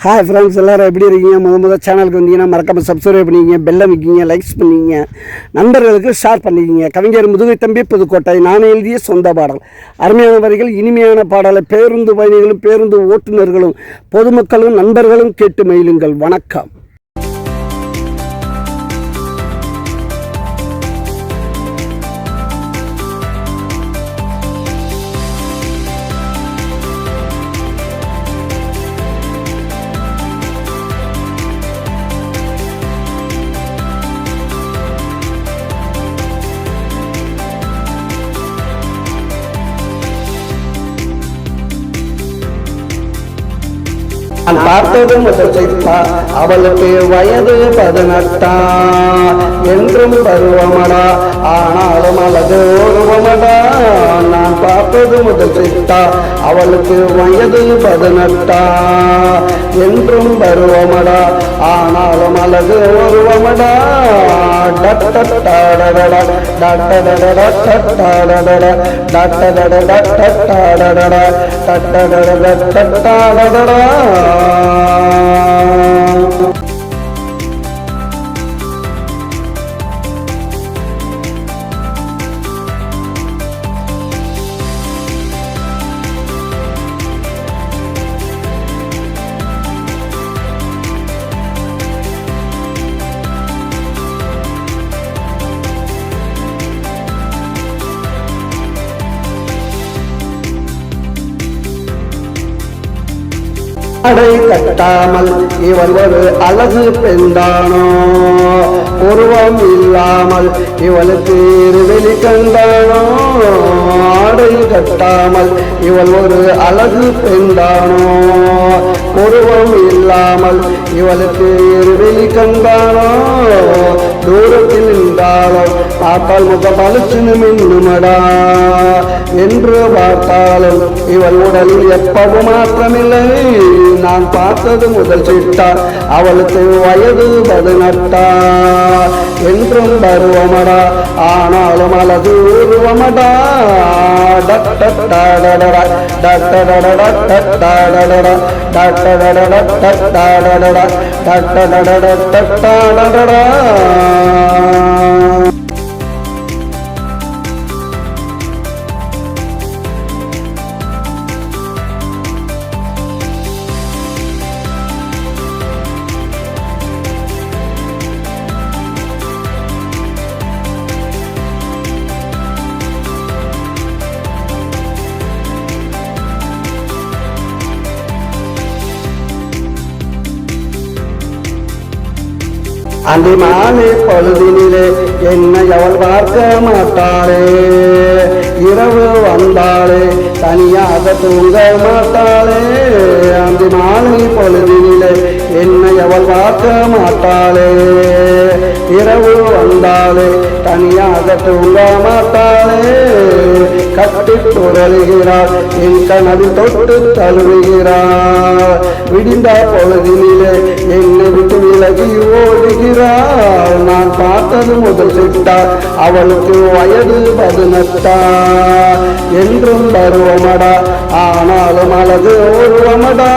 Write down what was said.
Hi friends, எல்லோரும் எப்படி இருக்கீங்க? முதல் சேனலுக்கு வந்தீங்கன்னா மறக்காமல் சப்ஸ்கிரைப் பண்ணிக்கிங்க, பெல் அமைக்கிங்க, லைக்ஸ் பண்ணிக்கிங்க, நண்பர்களுக்கு ஷேர் பண்ணிக்கிங்க. கவிஞர் முதுகை தம்பி புதுக்கோட்டை. நான் எழுதிய சொந்த பாடல். அருமையான வரிகள், இனிமையான பாடலை பேருந்து பயணிகளும் பேருந்து ஓட்டுநர்களும் பொதுமக்களும் நண்பர்களும் கேட்டு மகிழுங்கள். வணக்கம். நான் பார்த்தது முதல் சித்தா, அவளுக்கு வயது 18 என்றும் பருவமடா, ஆனாலும் அழகு உருவமடா. நான் பார்த்தது முதல் சித்தா, அவளுக்கு வயது 18 என்றும் பருவமடா, ஆனாலும் அழகு உருவமடா. அடை கட்டாமல் இவள் ஒரு அழகு பெண்டானோ, உருவம் இல்லாமல் இவளுக்கு இருவெளி கண்டானோ. ஆடை கட்டாமல் இவள் ஒரு அழகு பெண்டானோ, உருவம் இல்லாமல் இவளுக்கு இருவெளி கண்டானோ. தூரத்தில் நின்றாலும் பார்த்தால் முக பளிச்சுன்னு மின்னுமடா, என்று பார்த்தாலும் இவள் உடலில் எப்பவும் மாற்றமில்லை. நான் பார்த்தது முதல் சிட்டா, அவளுக்கு வயது 18 என்றும் பருவமடா, ஆனாலும் அழகு உருவமடா. அந்திமானே பொழுதினிலே என்னை அவள் பார்க்க மாட்டாளே, இரவு வந்தாளே தனியாக தூங்க மாட்டாளே. அந்திமானே பொழுதினிலே என்னை அவள் பார்க்க மாட்டாளே, இரவு வந்தாளே தனியாக தூங்க மாட்டாளே. கட்டி புரளுகிறாள், என் கனவில் தொட்டு தழுவுகிறாள். விடிந்த பொழுதினிலே என்னை விட்டு விலகி ஓடுகிறாள். நான் பார்த்தது முதல் சிட்டா, அவளுக்கு வயது 18 என்றும் பருவமடா, ஆனாலும் அழகு உருவமடா.